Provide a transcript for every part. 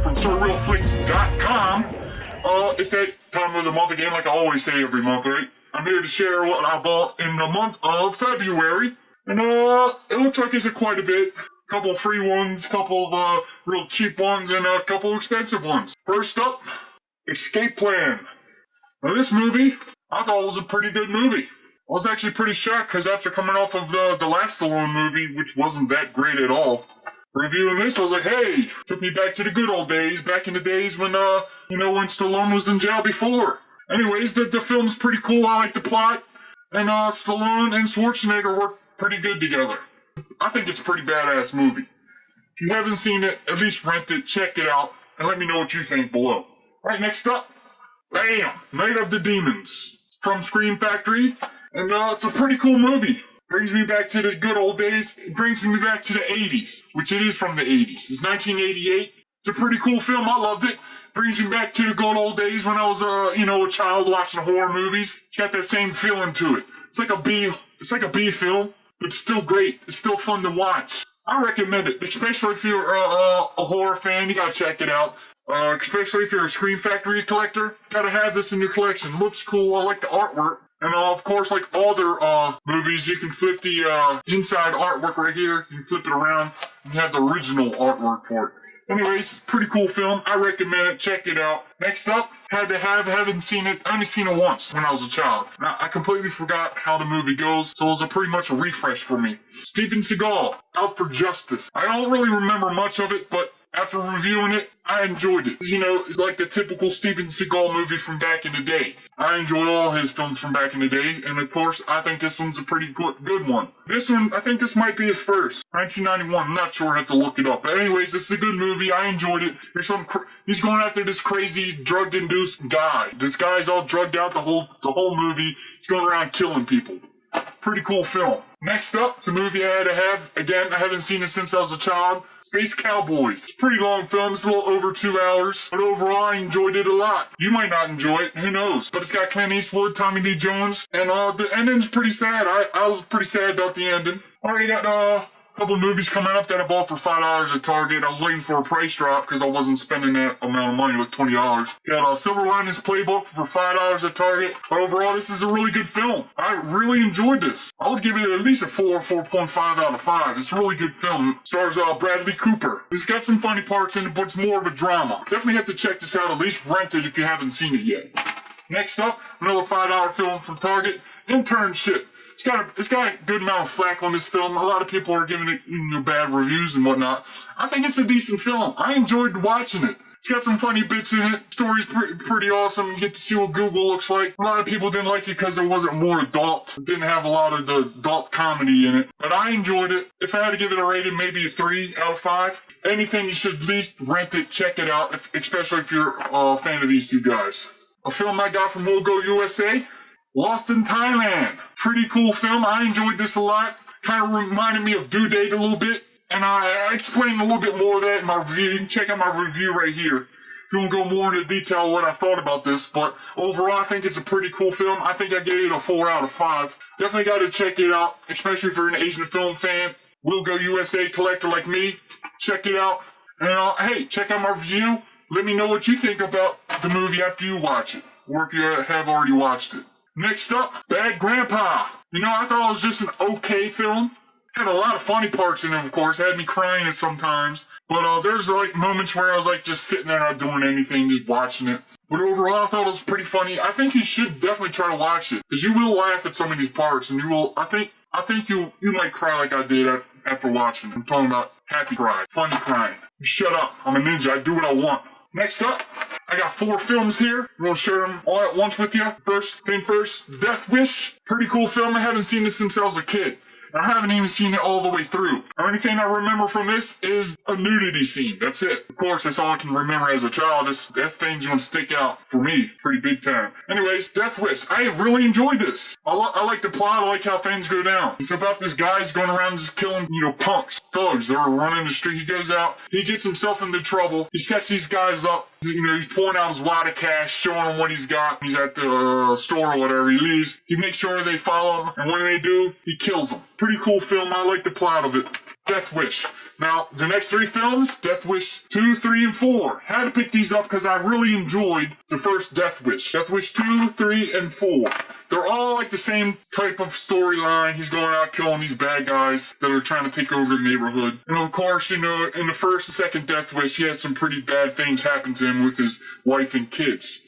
from soreelflix.com. It's that time of the month again, like I always say every month, right? I'm here to share what I bought in the month of February. And it looks like it's quite a bit. A couple free ones, a couple of real cheap ones, and a couple expensive ones. First up, Escape Plan. Now this movie, I thought was a pretty good movie. I was actually pretty shocked because after coming off of the last Stallone movie, which wasn't that great at all, reviewing this, I was like, hey, took me back to the good old days, back in the days when, when Stallone was in jail before. Anyways, the film's pretty cool. I like the plot, and Stallone and Schwarzenegger work pretty good together. I think it's a pretty badass movie. If you haven't seen it, at least rent it, check it out, and let me know what you think below. Alright, next up, bam! Night of the Demons from Scream Factory. And it's a pretty cool movie. Brings me back to the good old days. It brings me back to the 80s, which it is from the 80s. It's 1988. It's a pretty cool film. I loved it. Brings me back to the good old days when I was, a child watching horror movies. It's got that same feeling to it. It's like a B film, but it's still great. It's still fun to watch. I recommend it, especially if you're a horror fan. You gotta check it out. Especially if you're a Scream Factory collector. Gotta have this in your collection. Looks cool. I like the artwork. And of course, like all their movies, you can flip the inside artwork right here. You can flip it around and have the original artwork for it. Anyways, pretty cool film. I recommend it. Check it out. Next up, haven't seen it. I only seen it once when I was a child. Now, I completely forgot how the movie goes, so it was pretty much a refresh for me. Steven Seagal, Out for Justice. I don't really remember much of it, but after reviewing it, I enjoyed it. It's like the typical Steven Seagal movie from back in the day. I enjoy all his films from back in the day, and of course, I think this one's a pretty good one. This one, I think this might be his first. 1991, I'm not sure, I have to look it up. But anyways, this is a good movie, I enjoyed it. He's going after this crazy, drug-induced guy. This guy's all drugged out the whole movie. He's going around killing people. Pretty cool film. Next up, it's a movie I had to have. Again, I haven't seen it since I was a child. Space Cowboys. It's a pretty long film. It's a little over 2 hours. But overall, I enjoyed it a lot. You might not enjoy it. Who knows? But it's got Clint Eastwood, Tommy Lee Jones. And the ending's pretty sad. I was pretty sad about the ending. Already got a couple movies coming up that I bought for $5 at Target. I was waiting for a price drop because I wasn't spending that amount of money with $20. Got Silver Linings Playbook for $5 at Target. But overall, this is a really good film. I really enjoyed this. I would give it at least a 4.5 out of 5. It's a really good film. It stars Bradley Cooper. It's got some funny parts in it, but it's more of a drama. Definitely have to check this out. At least rent it if you haven't seen it yet. Next up, another $5 film from Target. Internship. It's got a good amount of flack on this film. A lot of people are giving it bad reviews and whatnot. I think it's a decent film. I enjoyed watching it. It's got some funny bits in it. Story's pretty awesome. You get to see what Google looks like. A lot of people didn't like it because it wasn't more adult. It didn't have a lot of the adult comedy in it. But I enjoyed it. If I had to give it a rating, maybe a 3 out of 5. Anything, you should at least rent it, check it out, especially if you're a fan of these two guys. A film I got from We'll Go USA. Lost in Thailand. Pretty cool film. I enjoyed this a lot. Kind of reminded me of Due Date a little bit. And I explained a little bit more of that in my review. You can check out my review right here. If you want to go more into detail of what I thought about this. But overall, I think it's a pretty cool film. I think I gave it a 4 out of 5. Definitely got to check it out. Especially if you're an Asian film fan. We'll Go USA collector like me. Check it out. And hey, check out my review. Let me know what you think about the movie after you watch it. Or if you have already watched it. Next up, Bad Grandpa. I thought it was just an okay film. Had a lot of funny parts in it, of course. Had me crying at sometimes. But there's moments where I was just sitting there not doing anything, just watching it. But overall, I thought it was pretty funny. I think you should definitely try to watch it. Because you will laugh at some of these parts. And I think you might cry like I did after watching it. I'm talking about happy cry, funny crying. Shut up. I'm a ninja. I do what I want. Next up, I got 4 films here. I'm going to share them all at once with you. First thing first, Death Wish. Pretty cool film. I haven't seen this since I was a kid. I haven't even seen it all the way through. The only thing I remember from this is a nudity scene. That's it. Of course, that's all I can remember as a child. That thing's gonna stick out for me pretty big time. Anyways, Death Wish. I really enjoyed this. I like the plot. I like how things go down. It's about this guy's going around just killing, punks, thugs. They're running the street. He goes out. He gets himself into trouble. He sets these guys up. He's pulling out his wad of cash, showing them what he's got. He's at the store or whatever. He leaves. He makes sure they follow him. And when they do, he kills them. Pretty cool film. I like the plot of it. Death Wish. Now, the next 3 films, Death Wish 2, 3, and 4. Had to pick these up because I really enjoyed the first Death Wish. Death Wish 2, 3, and 4. They're all like the same type of storyline. He's going out killing these bad guys that are trying to take over the neighborhood. And of course, you know, in the first and second Death Wish, he had some pretty bad things happen to him with his wife and kids.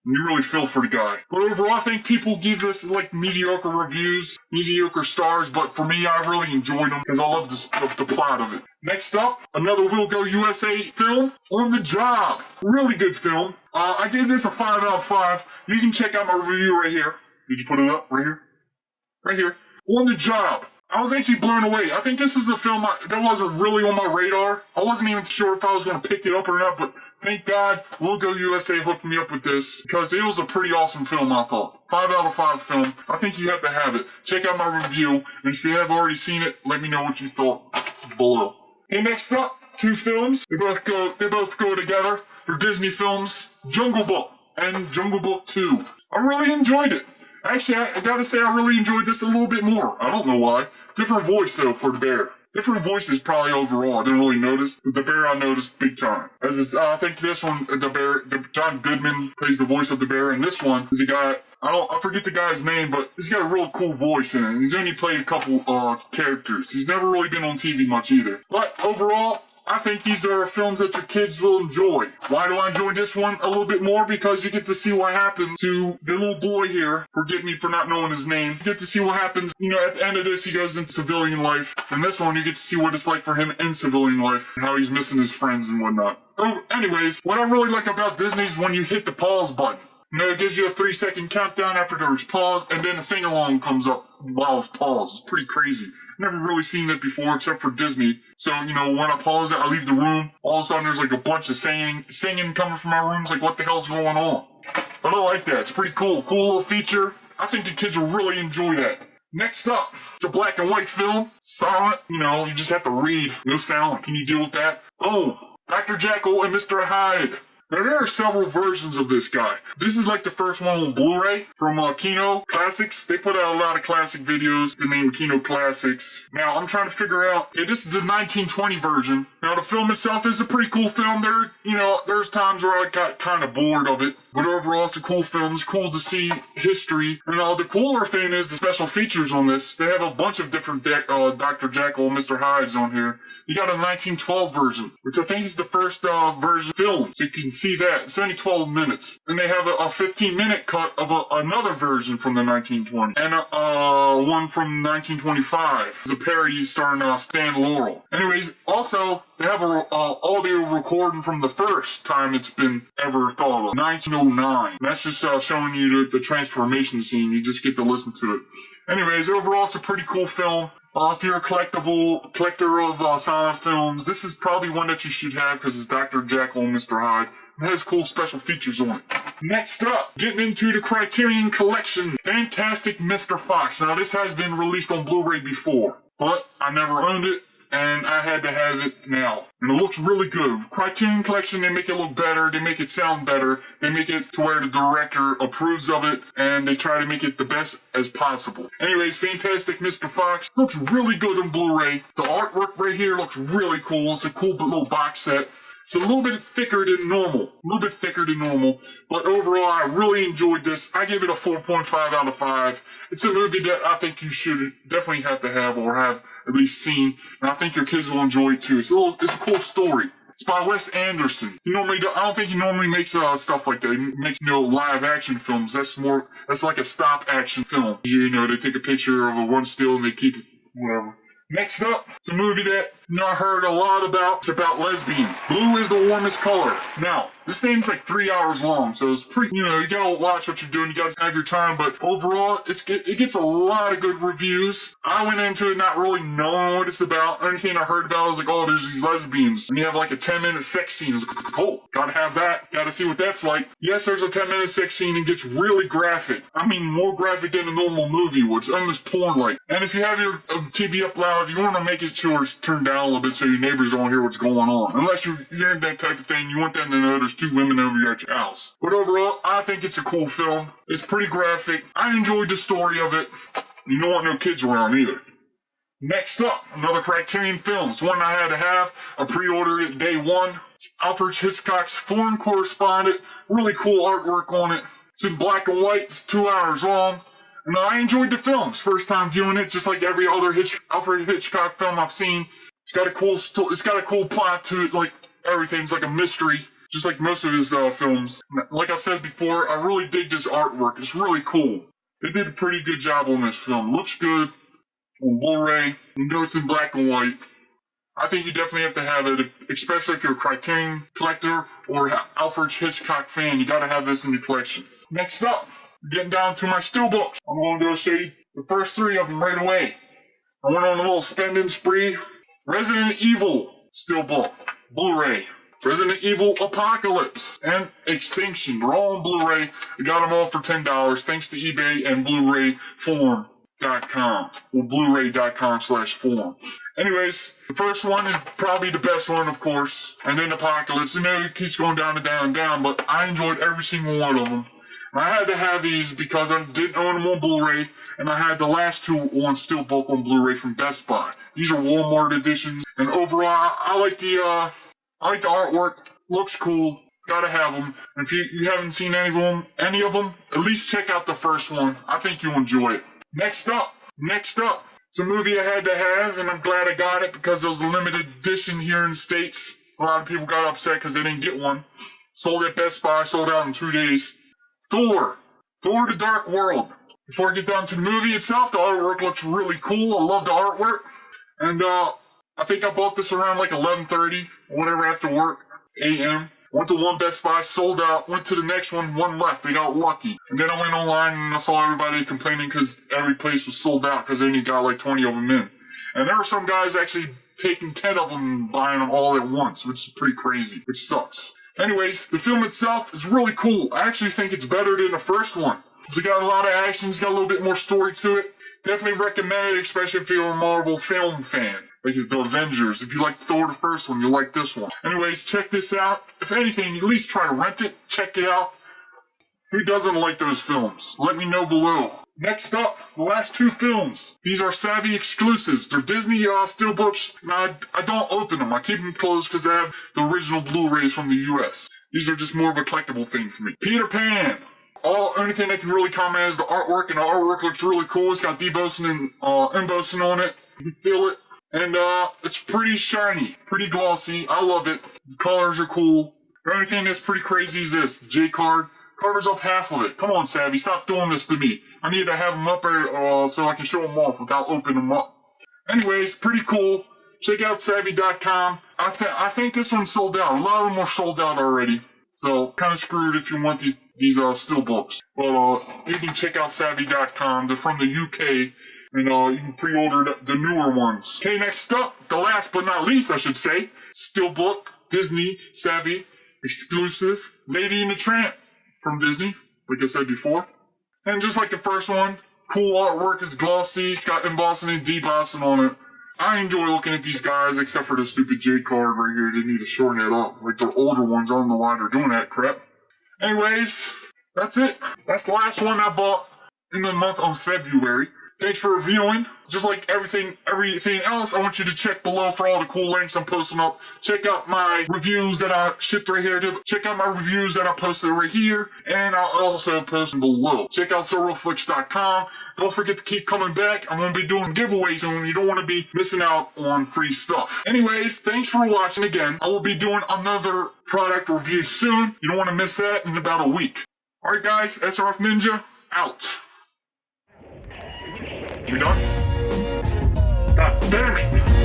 You really feel for the guy. But overall, I think people give this like mediocre reviews, mediocre stars, but for me, I really enjoyed them because I love the plot of it. Next up, another We'll Go USA film, On the Job. Really good film. I gave this a 5 out of 5. You can check out my review right here. Did you put it up? Right here? Right here. On the Job. I was actually blown away. I think this is a film that wasn't really on my radar. I wasn't even sure if I was going to pick it up or not, but thank God We'll Go USA hooked me up with this because it was a pretty awesome film, I thought. 5 out of 5 film. I think you have to have it. Check out my review, and if you have already seen it, let me know what you thought below. Okay, next up, 2 films. They both go together. They're Disney films, Jungle Book and Jungle Book 2. I really enjoyed it. Actually, I gotta say I really enjoyed this a little bit more. I don't know why. Different voice, though, for the bear. Different voices probably overall. I didn't really notice, but the bear I noticed big time. I think this one, John Goodman plays the voice of the bear, and this one is a guy, I forget the guy's name, but he's got a real cool voice in it. He's only played a couple characters. He's never really been on TV much either. But overall, I think these are films that your kids will enjoy. Why do I enjoy this one a little bit more? Because you get to see what happens to the little boy here. Forgive me for not knowing his name. You get to see what happens, you know, at the end of this, he goes into civilian life. In this one, you get to see what it's like for him in civilian life, how he's missing his friends and whatnot. Oh, anyways, what I really like about Disney is when you hit the pause button. You know, it gives you a 3-second countdown after there's pause, and then a sing-along comes up while it's paused. It's pretty crazy. Never really seen that before except for Disney. So, you know, when I pause it, I leave the room. All of a sudden, there's like a bunch of singing coming from my room. It's like, what the hell's going on? But I like that. It's pretty cool. Cool little feature. I think the kids will really enjoy that. Next up, it's a black and white film. Silent. You know, you just have to read. No sound. Can you deal with that? Oh, Dr. Jekyll and Mr. Hyde. Now, there are several versions of this guy. This is like the first one on Blu-ray from Kino Classics. They put out a lot of classic videos to name Kino Classics. Now, I'm trying to figure out, this is the 1920 version. Now, the film itself is a pretty cool film. There's times where I got kind of bored of it. But overall, it's a cool film. It's cool to see history. And the cooler thing is the special features on this. They have a bunch of different Dr. Jekyll and Mr. Hydes on here. You got a 1912 version, which I think is the first version film. So you can see that. It's only 12 minutes. And they have a 15-minute cut of another version from the 1920. And one from 1925. It's a parody starring Stan Laurel. Anyways, also, they have an audio recording from the first time it's been ever thought of, 1909. That's just showing you the transformation scene. You just get to listen to it. Anyways, overall, it's a pretty cool film. If you're a collector of silent films, this is probably one that you should have because it's Dr. Jekyll and Mr. Hyde. It has cool special features on it. Next up, getting into the Criterion Collection, Fantastic Mr. Fox. Now, this has been released on Blu-ray before, but I never owned it, and I had to have it now. And it looks really good. Criterion Collection, they make it look better, they make it sound better, they make it to where the director approves of it, and they try to make it the best as possible. Anyways, Fantastic Mr. Fox looks really good on Blu-ray. The artwork right here looks really cool. It's a cool little box set. It's a little bit thicker than normal. But overall, I really enjoyed this. I gave it a 4.5 out of 5. It's a movie that I think you should definitely have to have or have at least seen. And I think your kids will enjoy it too. It's a cool story. It's by Wes Anderson. I don't think he normally makes stuff like that. He makes live action films. That's like a stop action film. They take a picture of one still and they keep it, whatever. Next up, it's a movie that I heard a lot about. It's about lesbians. Blue is the warmest color. Now, this thing's like 3 hours long, so it's pretty, you gotta watch what you're doing. You gotta have your time, but overall, it gets a lot of good reviews. I went into it not really knowing what it's about. Anything I heard about, I was like, oh, there's these lesbians. And you have like a 10-minute sex scene. It's like, cool. Gotta have that. Gotta see what that's like. Yes, there's a 10-minute sex scene and gets really graphic. I mean, more graphic than a normal movie would. It's almost porn-like. And if you have your TV up loud, you want to make it sure it's turned down a little bit so your neighbors don't hear what's going on. Unless you're in that type of thing, you want them to know there's 2 women over at your house. But overall, I think it's a cool film. It's pretty graphic. I enjoyed the story of it. You don't want no kids around either. Next up, another Criterion Films. One I had to have. I pre-ordered it day one. It's Alfred Hitchcock's Foreign Correspondent. Really cool artwork on it. It's in black and white. It's 2 hours long. And I enjoyed the films. First time viewing it, just like every other Alfred Hitchcock film I've seen. It's got a cool plot to it. Like everything's like a mystery, just like most of his films. Like I said before, I really dig this artwork. It's really cool. They did a pretty good job on this film. Looks good on Blu-ray. You know it's in black and white. I think you definitely have to have it, especially if you're a Criterion collector or Alfred Hitchcock fan. You got to have this in your collection. Next up, getting down to my steelbooks. I'm going to go show you the first 3 of them right away. I went on a little spending spree. Resident Evil steelbook, Blu-ray. Resident Evil Apocalypse and Extinction. They're all on Blu-ray. I got them all for $10 thanks to eBay and Blu-rayforum.com or Blu-ray.com/forum. Anyways, the first one is probably the best one, of course. And then Apocalypse. You know, it keeps going down and down and down, but I enjoyed every single one of them. I had to have these because I didn't own them on Blu-ray, and I had the last 2 on steelbook on Blu-ray from Best Buy. These are Walmart editions, and overall, I like the artwork. Looks cool. Gotta have them. And if you haven't seen any of them, at least check out the first one. I think you'll enjoy it. Next up, it's a movie I had to have, and I'm glad I got it because it was a limited edition here in the States. A lot of people got upset because they didn't get one. Sold at Best Buy, sold out in 2 days. Thor the Dark World. Before I get down to the movie itself, the artwork looks really cool. I love the artwork. And I think I bought this around like 11:30 or whatever after work, a.m. Went to one Best Buy, sold out. Went to the next one left. They got lucky. And then I went online and I saw everybody complaining because every place was sold out because they only got like 20 of them in. And there were some guys actually taking 10 of them and buying them all at once, which is pretty crazy, which sucks. Anyways, the film itself is really cool. I actually think it's better than the first one. It's got a lot of action, it's got a little bit more story to it. Definitely recommend it, especially if you're a Marvel film fan. Like the Avengers. If you like Thor the first one, you'll like this one. Anyways, check this out. If anything, at least try to rent it. Check it out. Who doesn't like those films? Let me know below. Next up, the last 2 films. These are Savvy exclusives. They're Disney steelbooks. I don't open them. I keep them closed because I have the original Blu-rays from the US. These are just more of a collectible thing for me. Peter Pan. Only thing I can really comment is the artwork, and the artwork looks really cool. It's got debossing and embossing on it. You can feel it. And it's pretty shiny, pretty glossy. I love it. The colors are cool. The only thing that's pretty crazy is this. J-card. Covers up half of it. Come on, Savvy, stop doing this to me. I need to have them up there so I can show them off without opening them up. Anyways, pretty cool. Check out Savvy.com. I think this one's sold out. A lot of them are sold out already. So, kind of screwed if you want these steelbooks. But you can check out Savvy.com. They're from the UK. And you can pre-order the newer ones. Okay, next up, the last but not least, I should say, steelbook, Disney, Savvy, exclusive, Lady and the Tramp from Disney, like I said before. And just like the first one, cool artwork, is glossy, it's got embossing and debossing on it. I enjoy looking at these guys, except for the stupid J card right here. They need to shorten it up. Like the older ones, I don't know why they're doing that crap. Anyways, that's it. That's the last one I bought in the month of February. Thanks for reviewing. Just like everything else, I want you to check below for all the cool links I'm posting up. Check out my reviews that I shipped right here. Check out my reviews that I posted right here. And I'll also post them below. Check out soreelflix.com. Don't forget to keep coming back. I'm going to be doing giveaways soon. You don't want to be missing out on free stuff. Anyways, thanks for watching again. I will be doing another product review soon. You don't want to miss that in about a week. Alright guys, SRF Ninja, out. You done? God damn it!